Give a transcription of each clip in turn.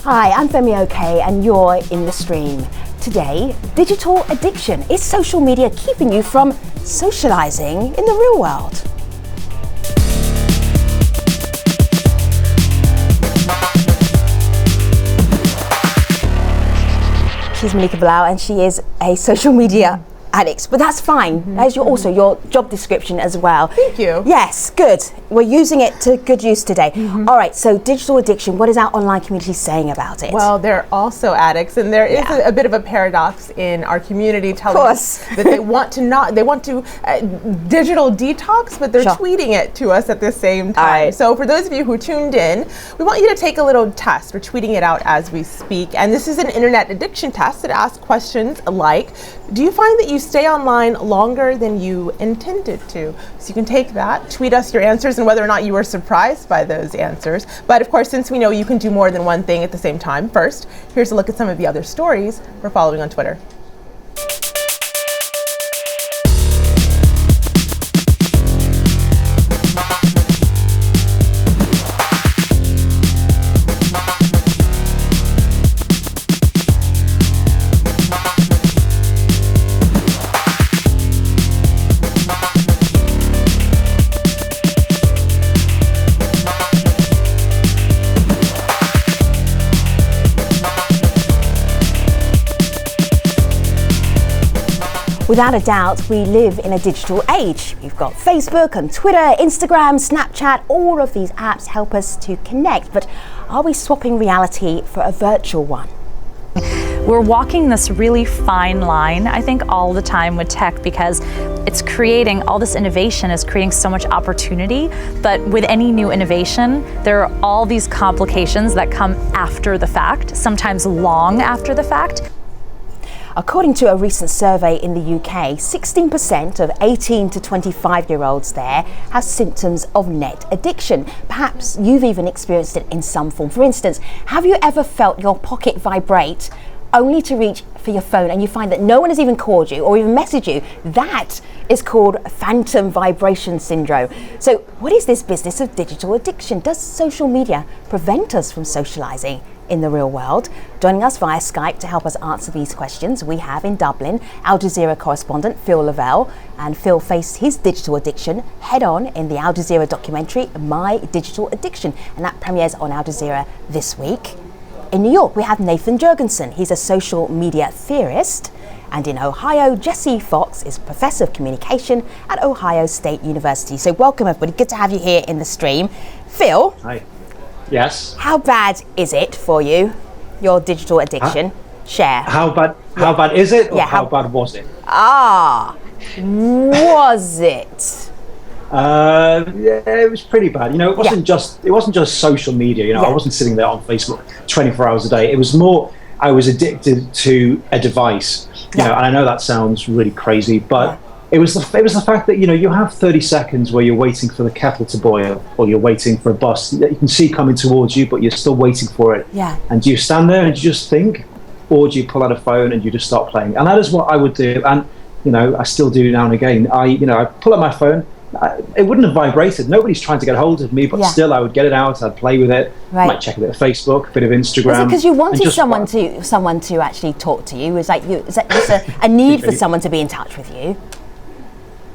Hi, I'm Femi OK and you're in the stream. Today, digital addiction. Is social media keeping you from socializing in the real world? She's Malika Bilal and she is a social media addict, but that's fine. There's also your job description as well. Thank you. Yes, good. We're using it to good use today. All right, so digital addiction, what is our online community saying about it? Well, they're also addicts, and there is a bit of a paradox in our community telling us that they want to digital detox, but they're tweeting it to us at the same time. Right. So for those of you who tuned in, we want you to take a little test. We're tweeting it out as we speak, and this is an internet addiction test that asks questions like, do you find that you stay online longer than you intended to? So you can take that, tweet us your answers and whether or not you were surprised by those answers. But of course, since we know you can do more than one thing at the same time, first, here's a look at some of the other stories we're following on Twitter. Without a doubt, we live in a digital age. We've got Facebook and Twitter, Instagram, Snapchat, all of these apps help us to connect, but are we swapping reality for a virtual one? We're walking this really fine line, I think, all the time with tech because it's creating, all this innovation is creating so much opportunity, but with any new innovation, there are all these complications that come after the fact, sometimes long after the fact. According to a recent survey in the UK, 16% of 18 to 25-year-olds there have symptoms of net addiction. Perhaps you've even experienced it in some form. For instance, have you ever felt your pocket vibrate only to reach for your phone and you find that no one has even called you or even messaged you? That is called phantom vibration syndrome. So what is this business of digital addiction? Does social media prevent us from socializing in the real world? Joining us via Skype to help us answer these questions, we have in Dublin Al Jazeera correspondent Phil Lavelle, and Phil faced his digital addiction head on in the Al Jazeera documentary My Digital Addiction, and that premieres on Al Jazeera this week. In New York, we have Nathan Jurgensen. He's a social media theorist. And in Ohio, Jesse Fox is Professor of Communication at Ohio State University. So welcome everybody, good to have you here in the stream. Phil. Hi. Yes. How bad is it for you, your digital addiction? Share. How bad is it, or how bad was it? Was it? Yeah, it was pretty bad. You know, it wasn't just social media. You know, I wasn't sitting there on Facebook 24 hours a day. It was more, I was addicted to a device. You know, and I know that sounds really crazy, but it was the fact that, you know, you have 30 seconds where you're waiting for the kettle to boil, or you're waiting for a bus that you can see coming towards you, but you're still waiting for it. Yeah. And do you stand there and you just think, or do you pull out a phone and you just start playing? And that is what I would do. And, you know, I still do now and again. I pull out my phone. It wouldn't have vibrated. Nobody's trying to get hold of me, but still I would get it out. I'd play with it. Right. Might check a bit of Facebook, a bit of Instagram. Was it because you wanted someone to actually talk to you? Is that a need for someone to be in touch with you?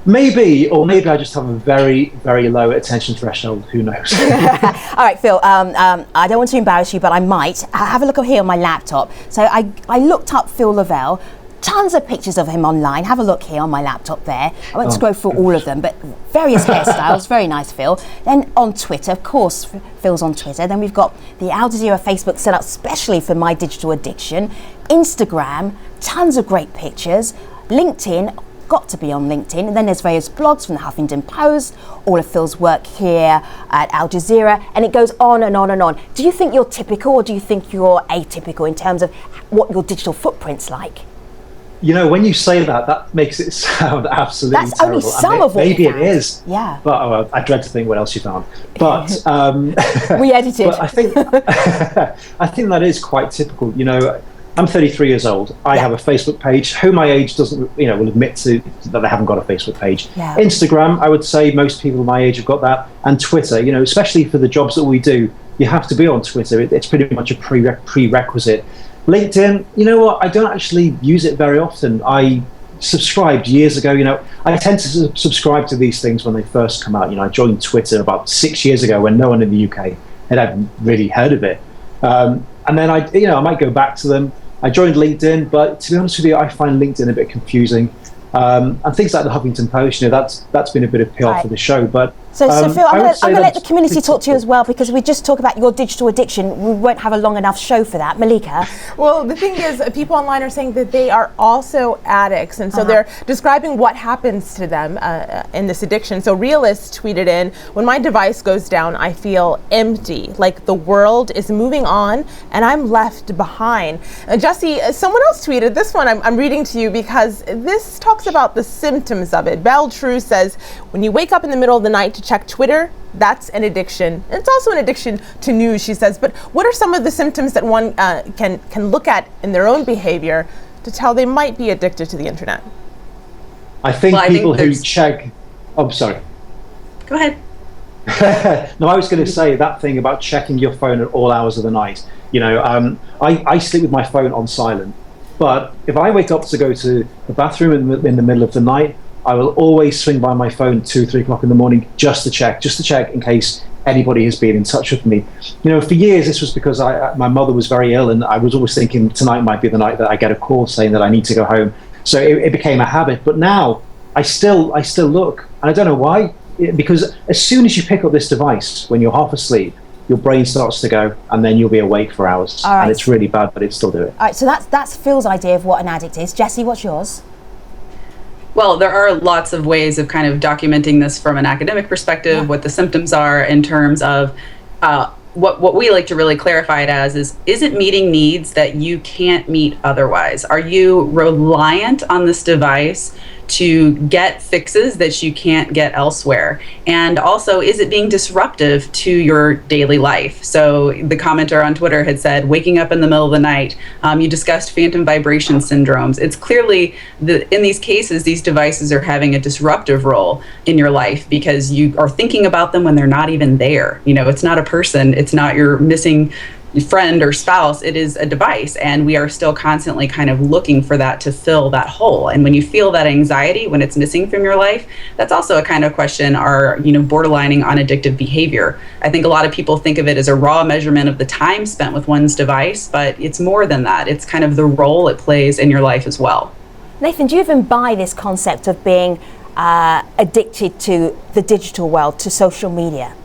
Maybe, or maybe I just have a very, very low attention threshold. Who knows? All right, Phil, I don't want to embarrass you, but I might. Have a look over here on my laptop. So I looked up Phil Lavelle. Tons of pictures of him online. Have a look here on my laptop there. I won't scroll through all of them, but various hairstyles. Very nice, Phil. Then on Twitter, of course, Phil's on Twitter. Then we've got the Al Jazeera Facebook set up specially for My Digital Addiction. Instagram, tons of great pictures. LinkedIn, got to be on LinkedIn. And then there's various blogs from the Huffington Post, all of Phil's work here at Al Jazeera, and it goes on and on and on. Do you think you're typical, or do you think you're atypical in terms of what your digital footprint's like? You know, when you say that, that makes it sound absolutely That's terrible. only some of what maybe you found. It is. Yeah. But I dread to think what else you found. But we edited. But I think that is quite typical. You know, I'm 33 years old. I have a Facebook page. Who my age doesn't, you know, will admit to that they haven't got a Facebook page. Yeah. Instagram, I would say most people my age have got that, and Twitter. You know, especially for the jobs that we do, you have to be on Twitter. It's pretty much a prerequisite. LinkedIn, you know what? I don't actually use it very often. I subscribed years ago. I tend to subscribe to these things when they first come out. I joined Twitter about 6 years ago when no one in the UK had really heard of it. And then I might go back to them. I joined LinkedIn, but to be honest with you, I find LinkedIn a bit confusing. And things like the Huffington Post, that's been a bit of PR for the show. But So Phil, I'm going to let the community talk to you as well, because we just talk about your digital addiction. We won't have a long enough show for that. Malika? Well, the thing is, people online are saying that they are also addicts, and so they're describing what happens to them in this addiction. So Realist tweeted in, when my device goes down, I feel empty, like the world is moving on and I'm left behind. Jesse, someone else tweeted, this one I'm reading to you because this talks about the symptoms of it. Belle True says, when you wake up in the middle of the night to check Twitter, that's an addiction. It's also an addiction to news, she says. But what are some of the symptoms that one can look at in their own behavior to tell they might be addicted to the internet? I think people who check... Oh, sorry. Go ahead. No, I was going to say that thing about checking your phone at all hours of the night. I sleep with my phone on silent. But if I wake up to go to the bathroom in the middle of the night, I will always swing by my phone 2-3 o'clock in the morning just to check in case anybody has been in touch with me. For years this was because my mother was very ill, and I was always thinking tonight might be the night that I get a call saying that I need to go home. So it became a habit. But now I still look, and I don't know why. Because as soon as you pick up this device, when you're half asleep, your brain starts to go, and then you'll be awake for hours. All right. And it's really bad, but it's still do it. All right, so that's Phil's idea of what an addict is. Jesse, what's yours? Well, there are lots of ways of kind of documenting this from an academic perspective, what the symptoms are in terms of what we like to really clarify it as is it meeting needs that you can't meet otherwise? Are you reliant on this device to get fixes that you can't get elsewhere? And also, is it being disruptive to your daily life? So the commenter on Twitter had said, waking up in the middle of the night, you discussed phantom vibration syndromes. It's clearly in these cases, these devices are having a disruptive role in your life because you are thinking about them when they're not even there. It's not a person, it's not your missing friend or spouse, it is a device, and we are still constantly kind of looking for that to fill that hole. And when you feel that anxiety when it's missing from your life, that's also a kind of question are borderlining on addictive behavior. I think a lot of people think of it as a raw measurement of the time spent with one's device, but it's more than that. It's kind of the role it plays in your life as well. Nathan, do you even buy this concept of being addicted to the digital world, to social media?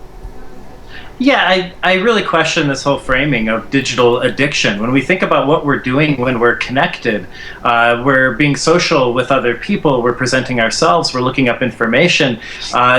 Yeah, I really question this whole framing of digital addiction. When we think about what we're doing when we're connected, we're being social with other people, we're presenting ourselves, we're looking up information.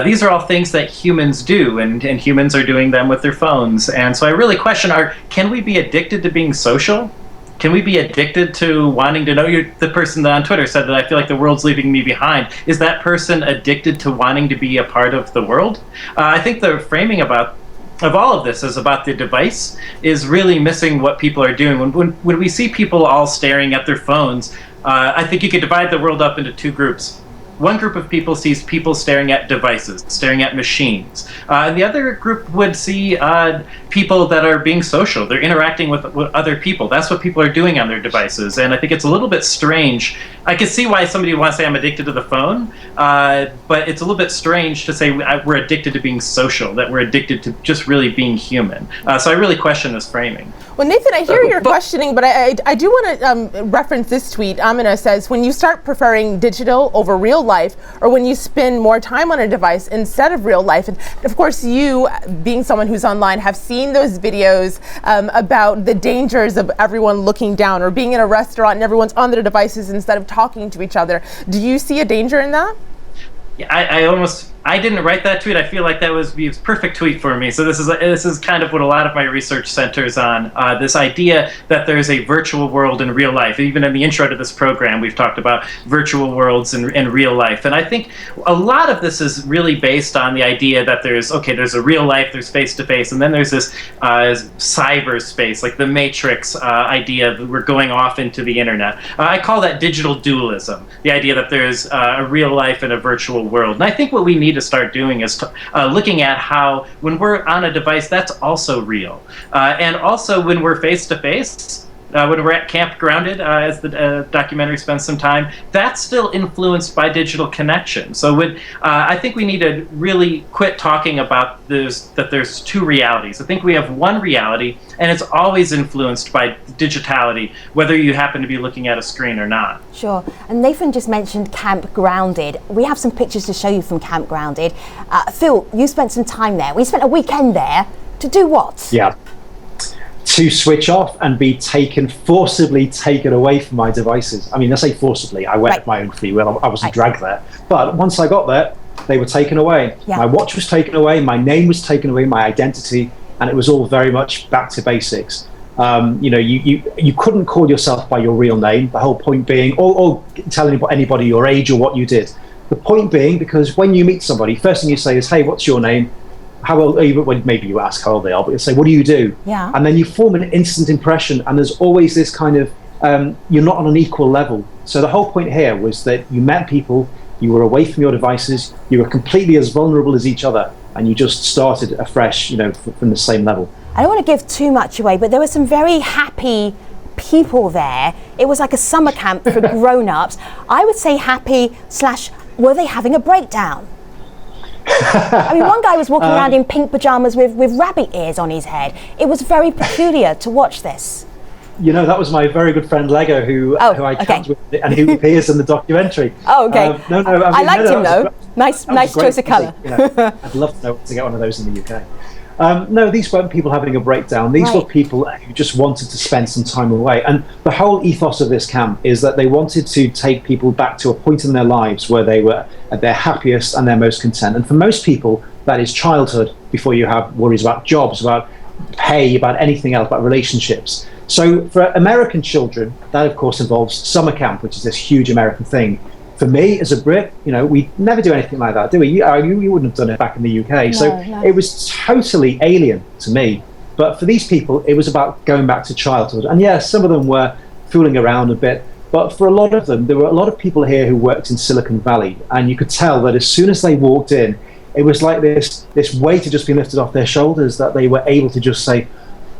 These are all things that humans do, and humans are doing them with their phones. And so I really question, can we be addicted to being social? Can we be addicted to wanting to know the person that on Twitter said that I feel like the world's leaving me behind? Is that person addicted to wanting to be a part of the world? I think the framing of all of this is about the device is really missing what people are doing. When we see people all staring at their phones, I think you could divide the world up into two groups. One group of people sees people staring at devices, staring at machines. And the other group would see people that are being social. They're interacting with other people. That's what people are doing on their devices. And I think it's a little bit strange. I can see why somebody would want to say I'm addicted to the phone, but it's a little bit strange to say we're addicted to being social, that we're addicted to just really being human. So I really question this framing. Well, Nathan, I hear your questioning, but I do want to reference this tweet. Amina says, when you start preferring digital over real life, or when you spend more time on a device instead of real life, and of course you, being someone who's online, have seen those videos about the dangers of everyone looking down, or being in a restaurant and everyone's on their devices instead of talking to each other. Do you see a danger in that? Yeah, I didn't write that tweet. I feel like that was a perfect tweet for me. So this is kind of what a lot of my research centers on, this idea that there's a virtual world in real life. Even in the intro to this program, we've talked about virtual worlds in real life. And I think a lot of this is really based on the idea that there's a real life, there's face-to-face, and then there's this cyberspace, like the Matrix idea that we're going off into the internet. I call that digital dualism, the idea that there's a real life and a virtual world. And I think what we need need to start doing is looking at how when we're on a device, that's also real. And also when we're face to face, when we're at Camp Grounded, as the documentary spends some time, that's still influenced by digital connection. So I think we need to really quit talking about that there's two realities. I think we have one reality, and it's always influenced by digitality, whether you happen to be looking at a screen or not. Sure. And Nathan just mentioned Camp Grounded. We have some pictures to show you from Camp Grounded. Phil, you spent some time there. We spent a weekend there to do what? Yeah. To switch off and be forcibly taken away from my devices. I mean, I say forcibly, I went at my own free will, I wasn't dragged there. But once I got there, they were taken away. Yeah. My watch was taken away, my name was taken away, my identity, and it was all very much back to basics. You couldn't call yourself by your real name, the whole point being, or tell anybody your age or what you did. The point being, because when you meet somebody, first thing you say is, hey, what's your name? How old are you? Well, maybe you ask how old they are, but you say, what do you do? Yeah. And then you form an instant impression, and there's always this kind of, you're not on an equal level. So the whole point here was that you met people, you were away from your devices, you were completely as vulnerable as each other, and you just started afresh, from the same level. I don't want to give too much away, but there were some very happy people there. It was like a summer camp for grown-ups. I would say happy / were they having a breakdown? I mean, one guy was walking around in pink pajamas with rabbit ears on his head. It was very peculiar to watch this. That was my very good friend Lego, who I camped with, and who appears in the documentary. Oh, okay. I liked him though. Nice choice of colour. I'd love to get one of those in the UK. No, these weren't people having a breakdown. These were people who just wanted to spend some time away. And the whole ethos of this camp is that they wanted to take people back to a point in their lives where they were at their happiest and their most content. And for most people, that is childhood, before you have worries about jobs, about pay, about anything else, about relationships. So for American children, that of course involves summer camp, which is this huge American thing. For me, as a Brit, we never do anything like that, do we? You wouldn't have done it back in the UK. So it was totally alien to me. But for these people, it was about going back to childhood. And yes, some of them were fooling around a bit. But for a lot of them, there were a lot of people here who worked in Silicon Valley. And you could tell that as soon as they walked in, it was like this weight had just been lifted off their shoulders, that they were able to just say,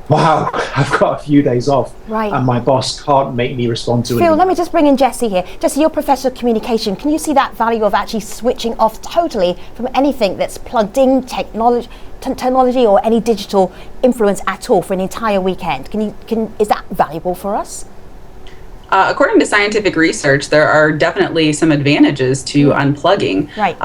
wow, I've got a few days off, and my boss can't make me respond to it. Phil, let me just bring in Jessie here. Jessie, you're Professor of Communication. Can you see that value of actually switching off totally from anything that's plugged in technology or any digital influence at all for an entire weekend? Is that valuable for us? According to scientific research, there are definitely some advantages to unplugging. Right.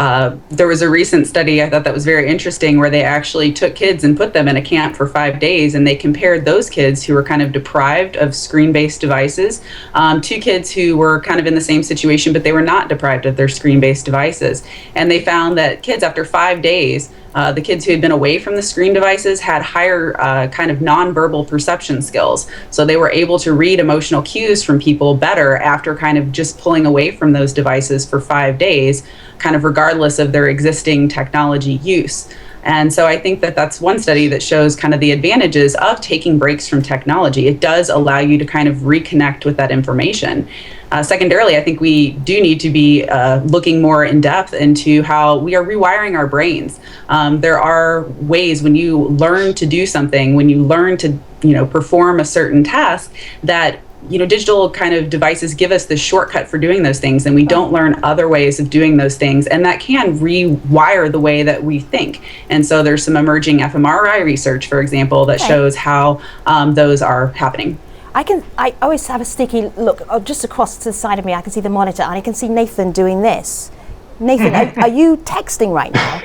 There was a recent study I thought that was very interesting where they actually took kids and put them in a camp for 5 days, and they compared those kids who were kind of deprived of screen-based devices to kids who were kind of in the same situation, but they were not deprived of their screen-based devices. And they found that kids after 5 days, the kids who had been away from the screen devices had higher kind of nonverbal perception skills. So they were able to read emotional cues from people better after kind of just pulling away from those devices for 5 days, kind of regardless of their existing technology use. And so I think that that's one study that shows kind of the advantages of taking breaks from technology. It does allow you to kind of reconnect with that information. Secondarily, I think we do need to be looking more in depth into how we are rewiring our brains. There are ways when you learn to do something, when you learn to perform a certain task, that digital kind of devices give us the shortcut for doing those things, and we don't learn other ways of doing those things, and that can rewire the way that we think. And so there's some emerging fMRI research, for example, that shows how those are happening. I always have a sneaky look just across to the side of me. I can see the monitor, and I can see Nathan doing this. Nathan, are you texting right now?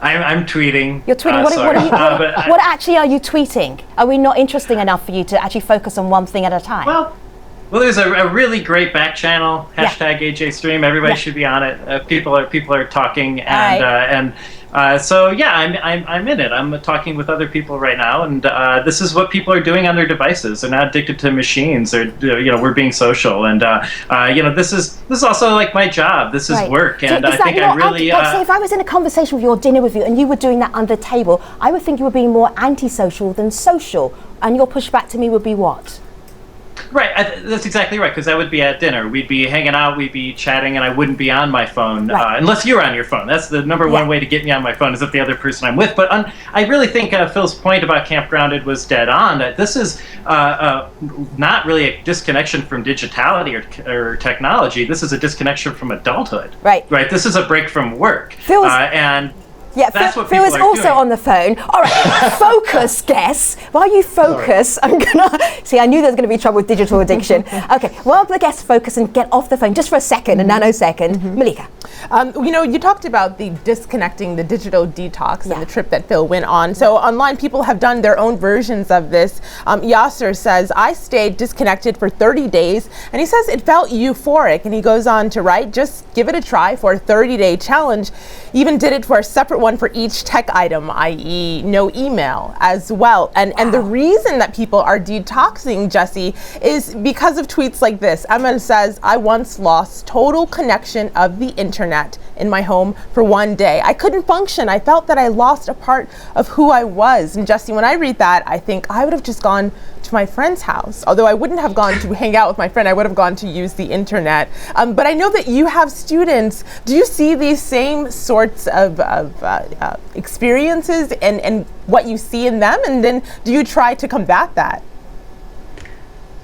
I'm tweeting. You're tweeting. What actually are you tweeting? Are we not interesting enough for you to actually focus on one thing at a time? Well, there's a really great back channel, #AJStream. Everybody should be on it. People are talking, and so I'm in it. I'm talking with other people right now, and this is what people are doing on their devices. They're not addicted to machines. We're being social, and this is also like my job. This is work, and so I think I really. So if I was in a conversation with you or dinner with you, and you were doing that under the table, I would think you were being more antisocial than social, and your pushback to me would be what? Right, that's exactly right, because I would be at dinner. We'd be hanging out, we'd be chatting, and I wouldn't be on my phone, unless you're on your phone. That's the number one way to get me on my phone, is if the other person I'm with. But I really think Phil's point about Camp Grounded was dead on. That this is not really a disconnection from digitality or technology. This is a disconnection from adulthood. Right. This is a break from work. Yeah, that's what Phil is also doing. on the phone. All right, focus, guests. While you focus, I'm gonna see. I knew there was going to be trouble with digital addiction. Okay, while the guests focus and get off the phone just for a second, a nanosecond. Malika. You talked about the disconnecting, the digital detox, and the trip that Phil went on. So online, people have done their own versions of this. Yasser says, I stayed disconnected for 30 days, and he says it felt euphoric. And he goes on to write, just give it a try for a 30-day challenge. Even did it for a separate one for each tech item, i.e. no email as well. And the reason that people are detoxing, Jesse, is because of tweets like this. Emma says, I once lost total connection of the internet in my home for one day. I couldn't function. I felt that I lost a part of who I was. And Jesse, when I read that, I think I would have just gone to my friend's house. Although I wouldn't have gone to hang out with my friend, I would have gone to use the internet. But I know that you have students. Do you see these same sorts of experiences and what you see in them? And then do you try to combat that?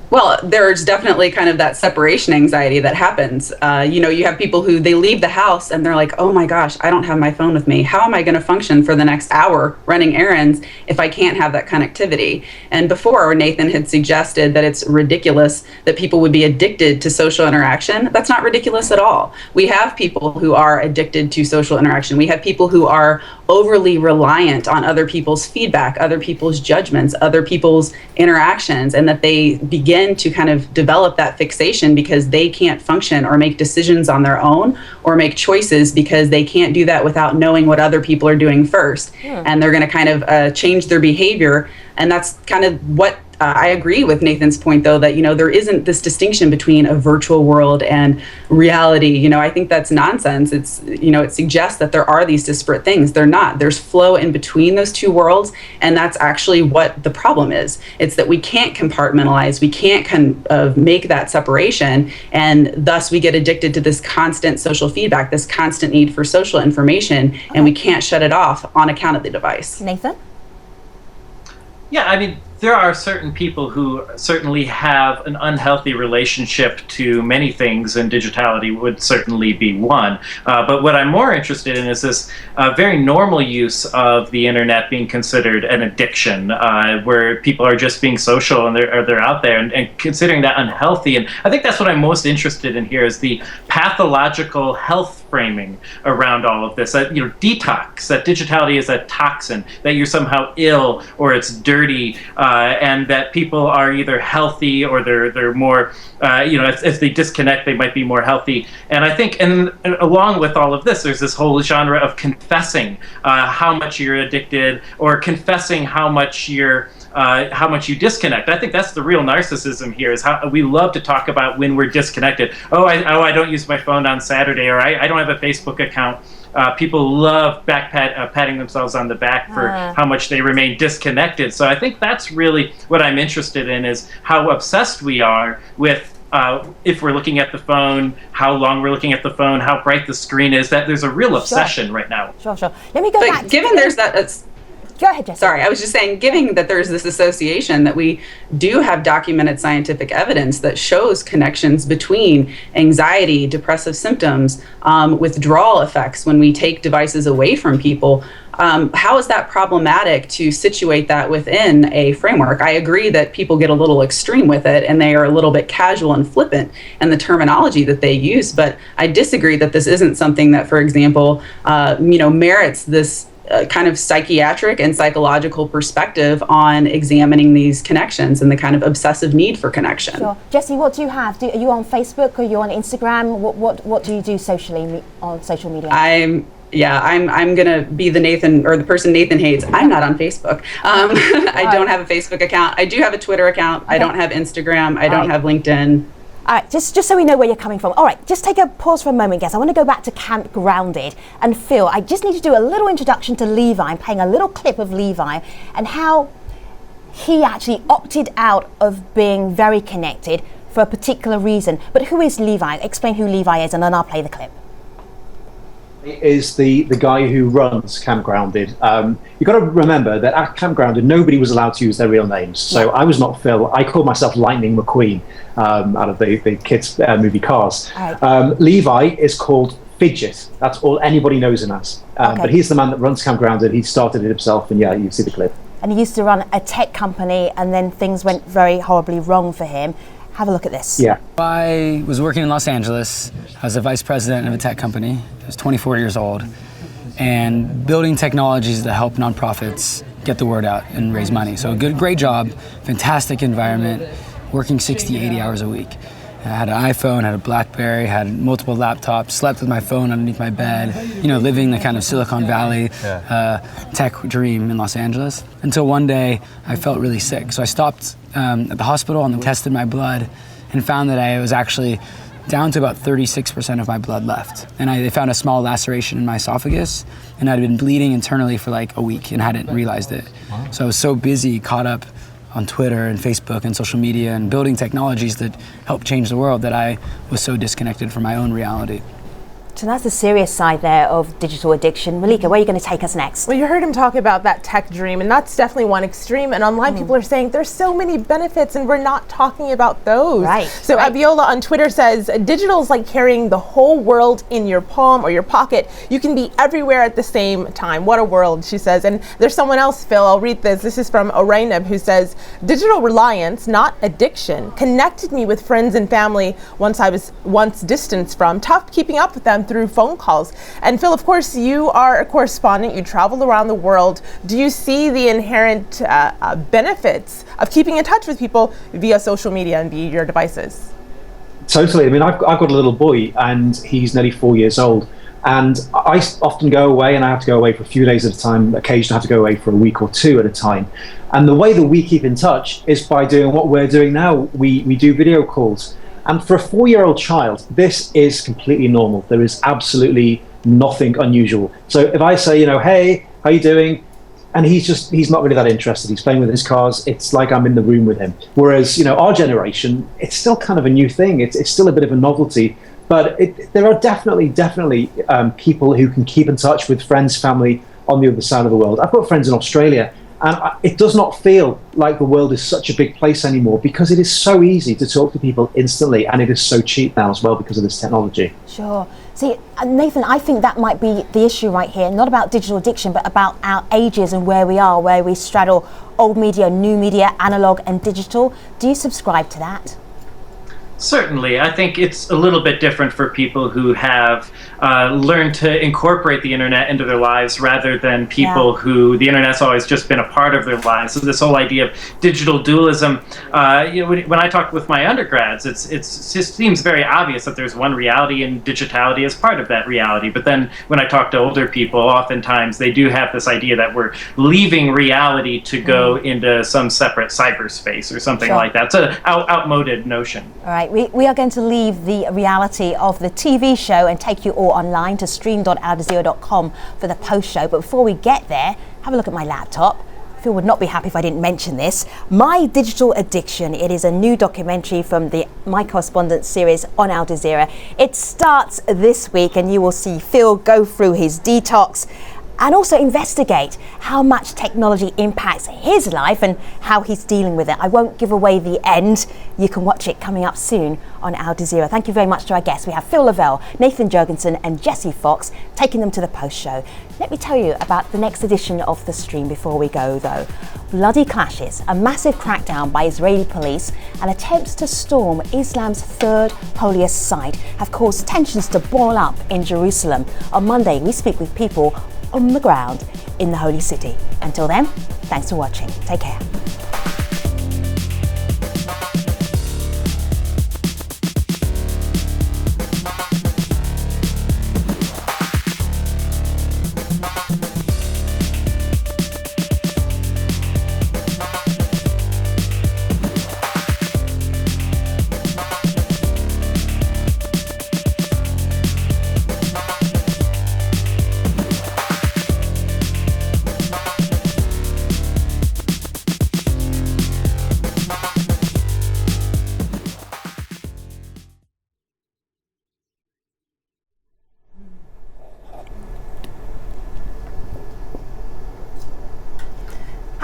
Well, there's definitely kind of that separation anxiety that happens. You have people who they leave the house and they're like, oh my gosh, I don't have my phone with me. How am I going to function for the next hour running errands if I can't have that connectivity? And before, Nathan had suggested that it's ridiculous that people would be addicted to social interaction. That's not ridiculous at all. We have people who are addicted to social interaction. We have people who are overly reliant on other people's feedback, other people's judgments, other people's interactions, and that they begin to kind of develop that fixation because they can't function or make decisions on their own or make choices because they can't do that without knowing what other people are doing first. And they're going to kind of change their behavior. And that's kind of what I agree with Nathan's point, though, that, there isn't this distinction between a virtual world and reality. I think that's nonsense. It suggests that there are these disparate things. They're not. There's flow in between those two worlds. And that's actually what the problem is. It's that we can't compartmentalize. We can't make that separation. And thus we get addicted to this constant social feedback, this constant need for social information. And we can't shut it off on account of the device. Nathan? Yeah, I mean, there are certain people who certainly have an unhealthy relationship to many things, and digitality would certainly be one. But what I'm more interested in is this very normal use of the internet being considered an addiction, where people are just being social and they're out there and considering that unhealthy. And I think that's what I'm most interested in here is the pathological health framing around all of this. Detox, that digitality is a toxin, that you're somehow ill or it's dirty. And that people are either healthy or they're more, if they disconnect, they might be more healthy. And I think, and along with all of this, there's this whole genre of confessing how much you're addicted or confessing how much you disconnect. I think that's the real narcissism here, is how we love to talk about when we're disconnected. I don't use my phone on Saturday, or I don't have a Facebook account. People love patting themselves on the back for how much they remain disconnected. So I think that's really what I'm interested in, is how obsessed we are with if we're looking at the phone, how long we're looking at the phone, how bright the screen is. That there's a real obsession right now. Sure. Let me go back. Given there's that. Go ahead, Jessica. Sorry, I was just saying, given that there's this association, that we do have documented scientific evidence that shows connections between anxiety, depressive symptoms, withdrawal effects when we take devices away from people. How is that problematic to situate that within a framework? I agree that people get a little extreme with it and they are a little bit casual and flippant in the terminology that they use, but I disagree that this isn't something that, for example, merits this kind of psychiatric and psychological perspective on examining these connections and the kind of obsessive need for connection. Sure. Jesse, what do you have? Are you on Facebook? Are you on Instagram? What do you do socially on social media? I'm gonna be the person Nathan hates. I'm not on Facebook. I don't have a Facebook account. I do have a Twitter account. Okay. I don't have Instagram. I don't have LinkedIn. All right, just so we know where you're coming from. All right, just take a pause for a moment, guys. I want to go back to Camp Grounded. And Phil, I just need to do a little introduction to Levi. I'm playing a little clip of Levi and how he actually opted out of being very connected for a particular reason. But who is Levi? Explain who Levi is, and then I'll play the clip. Is the guy who runs Camp Grounded. You've got to remember that at Camp Grounded, nobody was allowed to use their real names. So I was not Phil. I called myself Lightning McQueen out of the kids' movie Cars. Right. Levi is called Fidget. That's all anybody knows him as. But he's the man that runs Camp Grounded. He started it himself, and yeah, you see the clip. And he used to run a tech company, and then things went very horribly wrong for him. Have a look at this. Yeah. I was working in Los Angeles. I was a vice president of a tech company. I was 24 years old, and building technologies that help nonprofits get the word out and raise money. So great job, fantastic environment, working 60, 80 hours a week. I had an iPhone, had a BlackBerry, had multiple laptops, slept with my phone underneath my bed, living the kind of Silicon Valley tech dream in Los Angeles. Until one day I felt really sick. So I stopped at the hospital and tested my blood and found that I was actually down to about 36% of my blood left. And they found a small laceration in my esophagus, and I'd been bleeding internally for like a week and hadn't realized it. Wow. So I was so busy, caught up on Twitter and Facebook and social media and building technologies that help change the world that I was so disconnected from my own reality. So that's the serious side there of digital addiction. Malika, where are you going to take us next? Well, you heard him talk about that tech dream, and that's definitely one extreme. And online people are saying there's so many benefits, and we're not talking about those. Right. So Abiola on Twitter says, digital is like carrying the whole world in your palm or your pocket. You can be everywhere at the same time. What a world, she says. And there's someone else, Phil, I'll read this. This is from Orainab, who says, digital reliance, not addiction, connected me with friends and family I was distanced from. Tough keeping up with them through phone calls. And Phil, of course, you are a correspondent. You travel around the world. Do you see the inherent benefits of keeping in touch with people via social media and via your devices? Totally. I mean, I've got a little boy, and he's nearly 4 years old. And I often go away, and I have to go away for a few days at a time. Occasionally I have to go away for a week or two at a time. And the way that we keep in touch is by doing what we're doing now. We do video calls. And for a 4-year-old child, this is completely normal. There is absolutely nothing unusual. So if I say, hey, how you doing? And he's not really that interested. He's playing with his cars. It's like I'm in the room with him. Whereas, our generation, it's still kind of a new thing. It's still a bit of a novelty. But there are definitely people who can keep in touch with friends, family on the other side of the world. I've got friends in Australia, and it does not feel like the world is such a big place anymore, because it is so easy to talk to people instantly, and it is so cheap now as well because of this technology. Sure. See, Nathan, I think that might be the issue right here, not about digital addiction, but about our ages and where we are, where we straddle old media, new media, analog and digital. Do you subscribe to that? Certainly. I think it's a little bit different for people who have learned to incorporate the internet into their lives rather than people who the internet's always just been a part of their lives. So this whole idea of digital dualism, when I talk with my undergrads, it just seems very obvious that there's one reality and digitality is part of that reality. But then when I talk to older people, oftentimes they do have this idea that we're leaving reality to go into some separate cyberspace or something like that. It's an outmoded notion. All right. We are going to leave the reality of the TV show and take you all online to stream.aljazeera.com for the post show. But before we get there, have a look at my laptop. Phil would not be happy if I didn't mention this. My Digital Addiction. It is a new documentary from the My Correspondent series on Al Jazeera. It starts this week, and you will see Phil go through his detox and also investigate how much technology impacts his life and how he's dealing with it. I won't give away the end. You can watch it coming up soon on Al Jazeera. Thank you very much to our guests. We have Phil Lavelle, Nathan Jurgensen and Jesse Fox taking them to the post show. Let me tell you about the next edition of the stream before we go though. Bloody clashes, a massive crackdown by Israeli police and attempts to storm Islam's third holiest site have caused tensions to boil up in Jerusalem. On Monday, we speak with people on the ground in the Holy City. Until then, thanks for watching. Take care.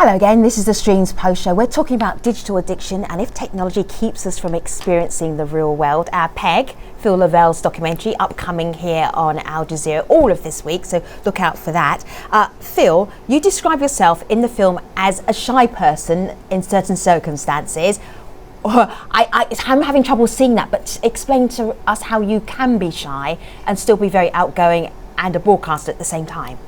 Hello again, this is the Streams Post Show. We're talking about digital addiction and if technology keeps us from experiencing the real world. Our PEG, Phil Lavelle's documentary, upcoming here on Al Jazeera all of this week, so look out for that. Phil, you describe yourself in the film as a shy person in certain circumstances. I'm having trouble seeing that, but explain to us how you can be shy and still be very outgoing and a broadcaster at the same time.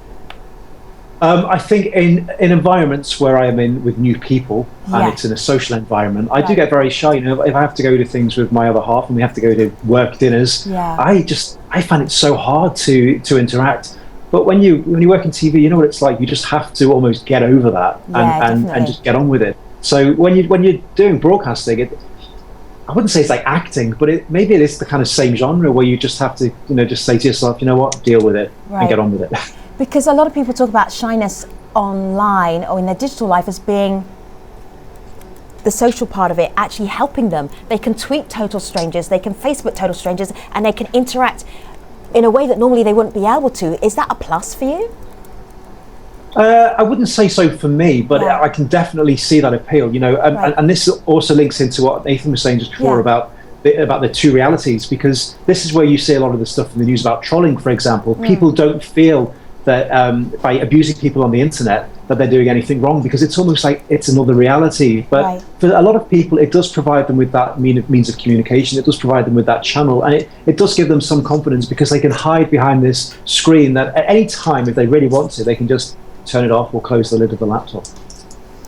I think in environments where I am in with new people and it's in a social environment, I do get very shy. You know, if I have to go to things with my other half and we have to go to work dinners, I find it so hard to interact. But when you work in TV, you know what it's like. You just have to almost get over that and just get on with it. So when you're doing broadcasting, I wouldn't say it's like acting, but maybe it is the kind of same genre where you just have to, just say to yourself, you know what, deal with it and get on with it. Because a lot of people talk about shyness online or in their digital life as being the social part of it, actually helping them. They can tweet total strangers, they can Facebook total strangers, and they can interact in a way that normally they wouldn't be able to. Is that a plus for you? I wouldn't say so for me, but I can definitely see that appeal, and this also links into what Nathan was saying just before about the two realities, because this is where you see a lot of the stuff in the news about trolling, for example. People don't feel that by abusing people on the internet that they're doing anything wrong, because it's almost like it's another reality. But for a lot of people, it does provide them with that means of communication. It does provide them with that channel, and it does give them some confidence, because they can hide behind this screen that at any time, if they really want to, they can just turn it off or close the lid of the laptop.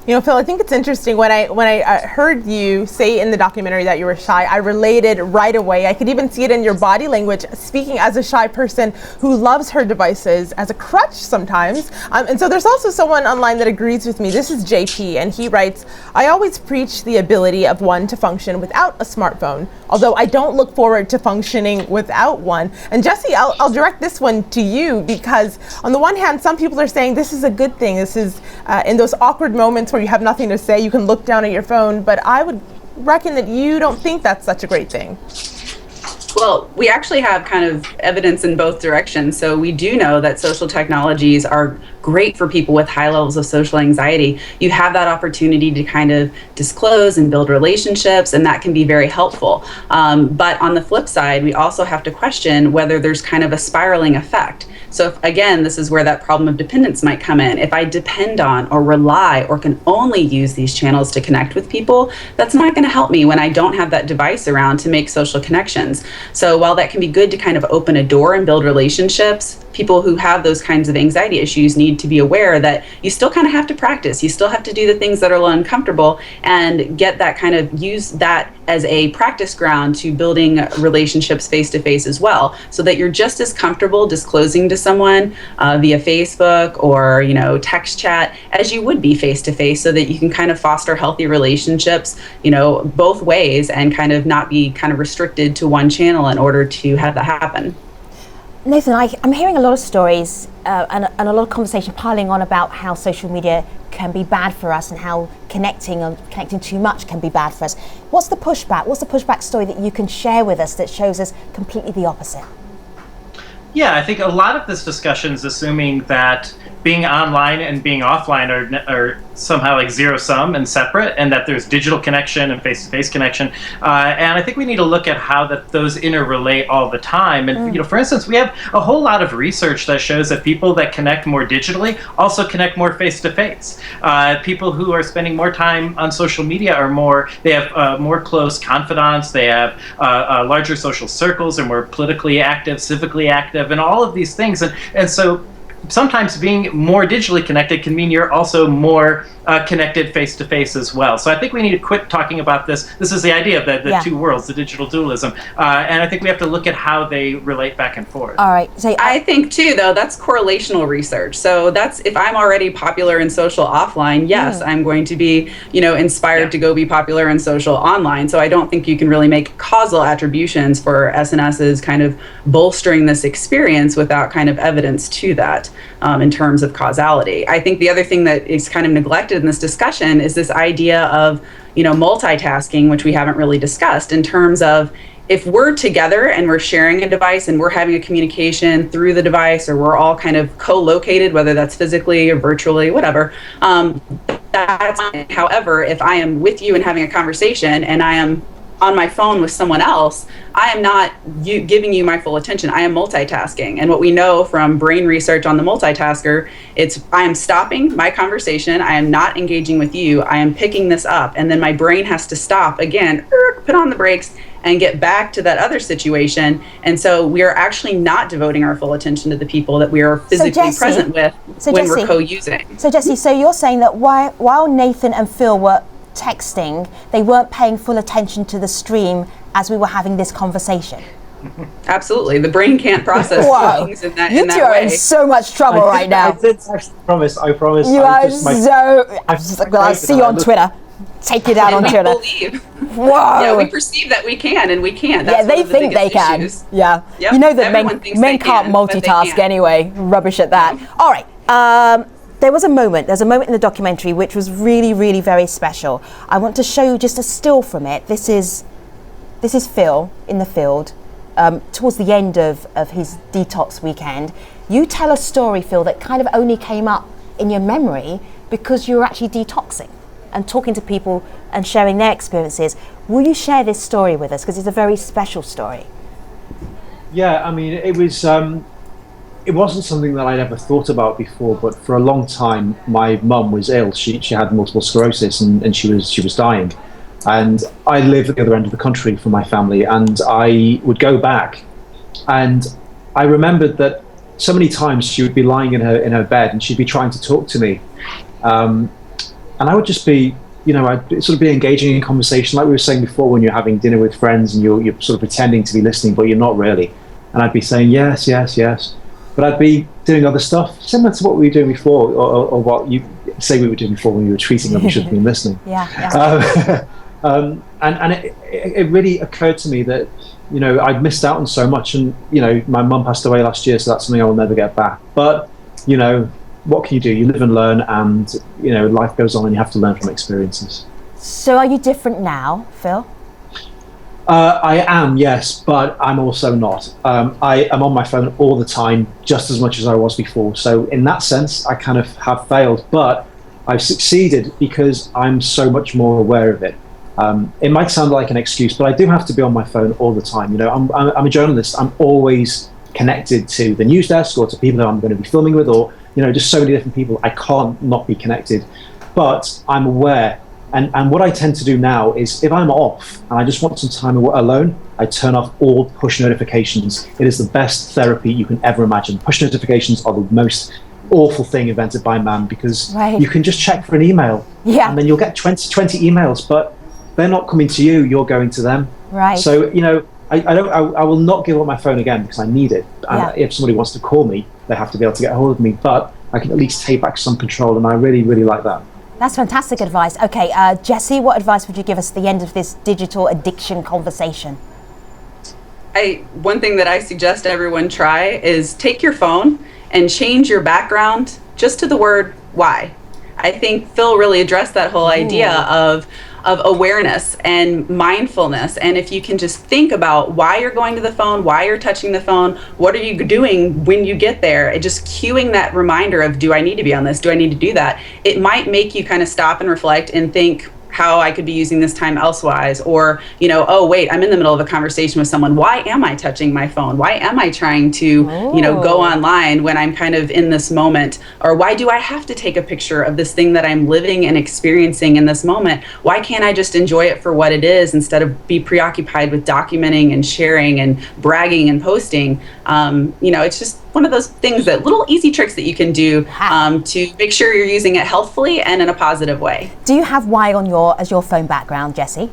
You know, Phil, I think it's interesting when I heard you say in the documentary that you were shy, I related right away. I could even see it in your body language, speaking as a shy person who loves her devices as a crutch sometimes. And so there's also someone online that agrees with me. This is JP, and he writes, I always preach the ability of one to function without a smartphone, although I don't look forward to functioning without one. And Jesse, I'll direct this one to you, because on the one hand, some people are saying this is a good thing. This is in those awkward moments where you have nothing to say, you can look down at your phone, but I would reckon that you don't think that's such a great thing. Well, we actually have kind of evidence in both directions. So we do know that social technologies are great for people with high levels of social anxiety. You have that opportunity to kind of disclose and build relationships, and that can be very helpful. But on the flip side, we also have to question whether there's kind of a spiraling effect. So if, again, this is where that problem of dependence might come in. If I depend on or rely or can only use these channels to connect with people, that's not going to help me when I don't have that device around to make social connections. So while that can be good to kind of open a door and build relationships, people who have those kinds of anxiety issues need to be aware that you still kind of have to practice. You still have to do the things that are uncomfortable and get that kind of, use that as a practice ground to building relationships face to face as well, so that you're just as comfortable disclosing to someone via Facebook or text chat as you would be face to face, so that you can kind of foster healthy relationships both ways and kind of not be kind of restricted to one channel in order to have that happen. Nathan, I'm hearing a lot of stories and a lot of conversation piling on about how social media can be bad for us and how connecting too much can be bad for us. What's the pushback? What's the pushback story that you can share with us that shows us completely the opposite? Yeah, I think a lot of this discussion is assuming that being online and being offline are somehow like zero sum and separate, and that there's digital connection and face-to-face connection. And I think we need to look at how those interrelate all the time. And for instance, we have a whole lot of research that shows that people that connect more digitally also connect more face-to-face. People who are spending more time on social media they have more close confidants, they have larger social circles, they're more politically active, civically active, and all of these things. And so sometimes being more digitally connected can mean you're also more connected face-to-face as well. So I think we need to quit talking about this. This is the idea of the two worlds, the digital dualism. And I think we have to look at how they relate back and forth. All right. So I think too, though, that's correlational research. So that's, if I'm already popular in social offline, yes, I'm going to be, inspired to go be popular in social online. So I don't think you can really make causal attributions for SNS's kind of bolstering this experience without kind of evidence to that in terms of causality. I think the other thing that is kind of neglected in this discussion is this idea of, multitasking, which we haven't really discussed, in terms of if we're together and we're sharing a device and we're having a communication through the device, or we're all kind of co-located, whether that's physically or virtually, whatever, That's fine. However, if I am with you and having a conversation and I am on my phone with someone else, I am not giving you my full attention. I am multitasking. And what we know from brain research on the multitasker, I am stopping my conversation. I am not engaging with you. I am picking this up. And then my brain has to stop again, put on the brakes and get back to that other situation. And so we are actually not devoting our full attention to the people that we are physically present with when we're co-using. So Jesse, so you're saying that while Nathan and Phil were texting, they weren't paying full attention to the stream as we were having this conversation? Absolutely. The brain can't process things in that way. You two are in so much trouble right now. I promise. You are so... I'll see you on Twitter. Take you down on Twitter. Believe. Whoa. Yeah, we perceive that we can, and we can't. Yeah, That's they think they can. Yeah. Yep. You know that men can't can, multitask anyway. Rubbish at that. All right. There's a moment in the documentary which was really, really very special. I want to show you just a still from it. This is Phil in the field towards the end of his detox weekend. You tell a story, Phil, that kind of only came up in your memory because you were actually detoxing and talking to people and sharing their experiences. Will you share this story with us? Because it's a very special story. Yeah, I mean, it wasn't something that I'd ever thought about before, but for a long time, my mum was ill. She had multiple sclerosis and she was dying. And I lived at the other end of the country for my family, and I would go back. And I remembered that so many times she would be lying in her bed and she'd be trying to talk to me. And I would just be, I'd sort of be engaging in conversation, like we were saying before, when you're having dinner with friends and you're sort of pretending to be listening, but you're not really. And I'd be saying, yes, yes, yes. But I'd be doing other stuff, similar to what we were doing before, or what you say we were doing before when you were tweeting when we should have been listening. Yeah. And it really occurred to me that, I'd missed out on so much. And, my mum passed away last year, so that's something I will never get back. But, what can you do? You live and learn, and, life goes on and you have to learn from experiences. So are you different now, Phil? I am, yes, but I'm also not. I am on my phone all the time, just as much as I was before. So in that sense, I kind of have failed, but I've succeeded because I'm so much more aware of it. It might sound like an excuse, but I do have to be on my phone all the time. I'm a journalist. I'm always connected to the news desk or to people that I'm going to be filming with, or just so many different people. I can't not be connected, but I'm aware. And what I tend to do now is, if I'm off and I just want some time alone, I turn off all push notifications. It is the best therapy you can ever imagine. Push notifications are the most awful thing invented by man, because you can just check for an email, and then you'll get 20 emails, but they're not coming to you, you're going to them. Right. So, I will not give up my phone again, because I need it. And if somebody wants to call me, they have to be able to get a hold of me, but I can at least take back some control, and I really, really like that. That's fantastic advice. Okay, Jesse, what advice would you give us at the end of this digital addiction conversation? One thing that I suggest everyone try is take your phone and change your background just to the word why. I think Phil really addressed that whole idea of awareness and mindfulness. And if you can just think about why you're going to the phone, why you're touching the phone, what are you doing when you get there, and just cueing that reminder of, do I need to be on this? Do I need to do that? It might make you kind of stop and reflect and think how I could be using this time elsewise, or, oh wait, I'm in the middle of a conversation with someone. Why am I touching my phone? Why am I trying to, go online when I'm kind of in this moment? Or why do I have to take a picture of this thing that I'm living and experiencing in this moment? Why can't I just enjoy it for what it is, instead of be preoccupied with documenting and sharing and bragging and posting? It's just one of those things, that little easy tricks that you can do to make sure you're using it healthfully and in a positive way. Do you have why on as your phone background, Jesse?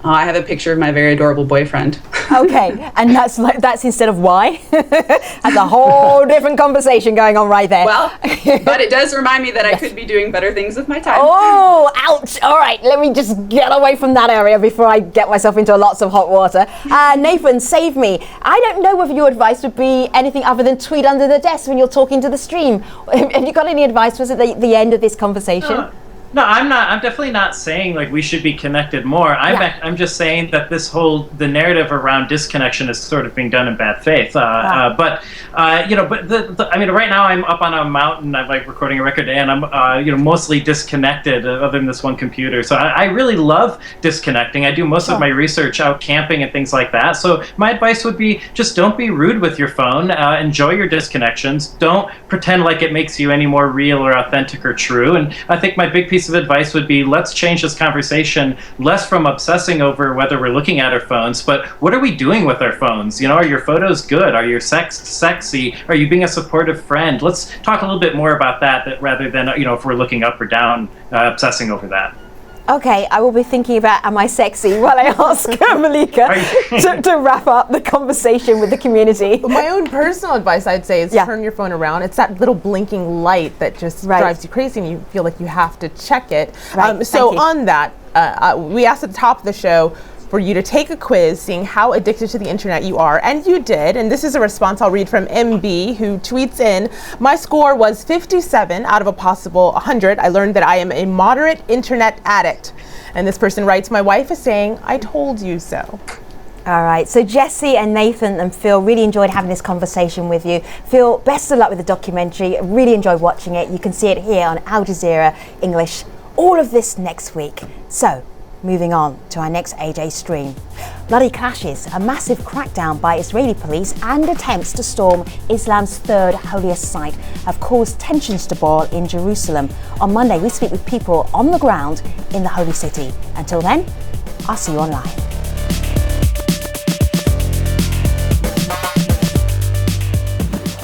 I have a picture of my very adorable boyfriend. Okay, and that's instead of why? That's a whole different conversation going on right there. Well, but it does remind me that I could be doing better things with my time. Oh, ouch. All right, let me just get away from that area before I get myself into lots of hot water. Nathan, save me. I don't know whether your advice would be anything other than tweet under the desk when you're talking to the stream. Have you got any advice for us at the end of this conversation? No, I'm not. I'm definitely not saying like we should be connected more. I'm just saying that the narrative around disconnection is sort of being done in bad faith. But I mean, right now I'm up on a mountain. I'm like recording a record, and I'm mostly disconnected, other than this one computer. So I really love disconnecting. I do most of my research out camping and things like that. So my advice would be just don't be rude with your phone. Enjoy your disconnections. Don't pretend like it makes you any more real or authentic or true. And I think my big piece of advice would be, let's change this conversation less from obsessing over whether we're looking at our phones, but what are we doing with our phones? Are your photos good? Are your sexy? Are you being a supportive friend? Let's talk a little bit more about that rather than if we're looking up or down, obsessing over that. Okay, I will be thinking about am I sexy while I ask Malika to wrap up the conversation with the community. My own personal advice, I'd say, is turn your phone around. It's that little blinking light that just drives you crazy and you feel like you have to check it. So on that, we asked at the top of the show for you to take a quiz seeing how addicted to the internet you are, and you did. And this is a response I'll read from MB, who tweets in, my score was 57 out of a possible 100. I learned that I am a moderate internet addict. And this person writes, my wife is saying, I told you so. All right, so Jesse and Nathan and Phil, really enjoyed having this conversation with you. Phil, best of luck with the documentary. Really enjoyed watching it. You can see it here on Al Jazeera English. All of this next week. So, moving on to our next AJ stream. Bloody clashes, a massive crackdown by Israeli police and attempts to storm Islam's third holiest site have caused tensions to boil in Jerusalem. On Monday, we speak with people on the ground in the holy city. Until then, I'll see you online.